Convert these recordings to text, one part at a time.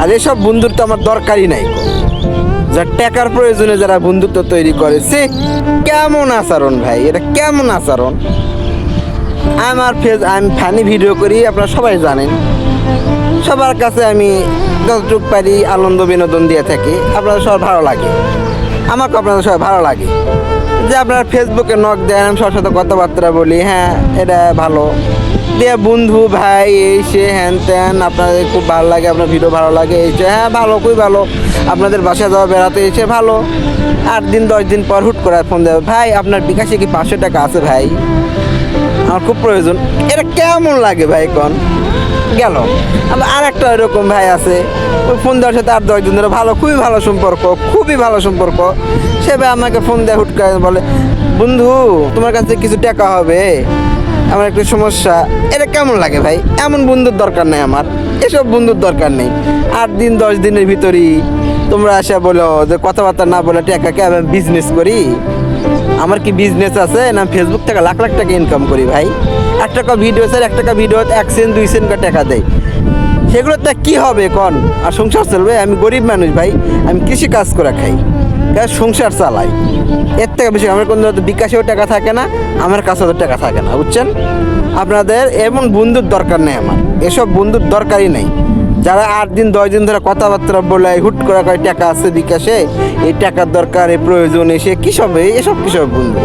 আর এসব বন্ধুত্ব আমার দরকারই নাই। যার টাকার প্রয়োজনে যারা বন্ধুত্ব তৈরি করেছে, কেমন আচরণ ভাই, এটা কেমন আচরণ? আমি ফানি ভিডিও করি, আপনারা সবাই জানেন। সবার কাছে আমি যতটুকু পারি আনন্দ বিনোদন দিয়ে থাকি, আপনাদের সবার ভালো লাগে, আমাকে আপনাদের সবাই ভালো লাগে। যে আপনারা ফেসবুকে নক দেন, আমি সবার সাথে কথাবার্তা বলি, হ্যাঁ এটা ভালো দিয়ে বন্ধু ভাই এই সে হ্যান ত্যান, আপনাদের খুব ভালো লাগে, আপনার ভিডিও ভালো লাগে এই সে, হ্যাঁ ভালো, খুবই ভালো। আপনাদের বাসায় যাওয়া বেড়াতে এসে ভালো। 8 দিন 10 দিন পর হুট করে ফোন দেবে, ভাই আপনার বিকাশে কি 500 টাকা আছে ভাই, আমার খুব প্রয়োজন। এটা কেমন লাগে ভাই কন? গেল আর একটা এরকম ভাই আছে, ওই ফোন দেওয়ার সাথে 8-10 দিন ধরে ভালো, খুবই ভালো সম্পর্ক, খুবই ভালো সম্পর্ক। সে ভাই আমাকে ফোন দেয় হুট করে বলে, বন্ধু তোমার কাছে কিছু টাকা হবে, আমার একটু সমস্যা। এটা কেমন লাগে ভাই? এমন বন্ধুর দরকার নেই আমার, এসব বন্ধুর দরকার নেই। 8 দিন 10 দিনের ভিতরেই তোমরা আসা বলো যে কথাবার্তা না বলে টাকাকে আমি বিজনেস করি। আমার কি বিজনেস আছে না? ফেসবুক থেকে লাখ লাখ টাকা ইনকাম করি ভাই। 1 টাকা ভিডিও স্যার, 1 টাকা ভিডিও 1 সেন্ট 2 সেন্ট করে টাকা দেয়, সেগুলোতে কি হবে কন? আর সংসার চলবে? আমি গরিব মানুষ ভাই, আমি কৃষি কাজ করে খাই, সংসার চালাই। এর থেকে বেশি আমার কোনো বিকাশেও টাকা থাকে না, আমার কাছেও টাকা থাকে না, বুঝছেন? আপনাদের এমন বন্ধুর দরকার নেই আমার, এসব বন্ধুর দরকারই নেই। যারা 8 দিন 10 দিন ধরে কথাবার্তা বলে হুট করে কয় টাকা আছে বিকাশে, এই টাকার দরকার, এই প্রয়োজন, এসে কী সব এসব কী সব বন্ধু?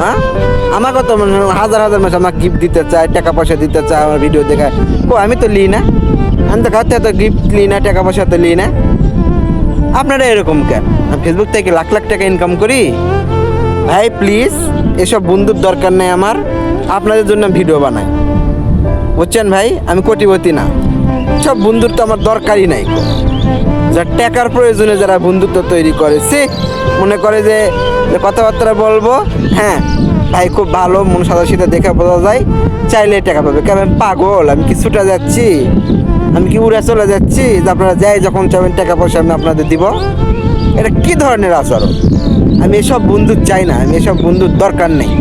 হ্যাঁ, আমাকে তো হাজার হাজার মাস আমাকে গিফট দিতে চায়, টাকা পয়সা দিতে চায়, আমার ভিডিও দেখায়। আমি তো লিই না, আমি তো খাতে তো গিফট লিই না, টাকা পয়সা তো লিই না। আপনারা এরকম কেন? আমি ফেসবুক থেকে লাখ লাখ টাকা ইনকাম করি ভাই। প্লিজ, এসব বন্ধুর দরকার নেই আমার, আপনাদের জন্য ভিডিও বানাই, বুঝছেন ভাই? আমি কোটিপতি না, সব বন্ধুত্ব আমার দরকারই নাই। যার টাকার প্রয়োজনে যারা বন্ধুত্ব তৈরি করেছে, মনে করে যে কথাবার্তা বলবো, হ্যাঁ ভাই খুব ভালো, মন সাদা সিধা দেখে বোঝা যায়, চাইলে টাকা পাবে। কেন আমি পাগল? আমি কি ছুটে যাচ্ছি? আমি কি উড়ে চলে যাচ্ছি যে আপনারা যাই যখন চাইবেন টাকা পয়সা আমি আপনাদের দিব? এটা কি ধরনের আচরণ? আমি এসব বন্ধু চাই না, আমি এসব বন্ধুর দরকার নেই।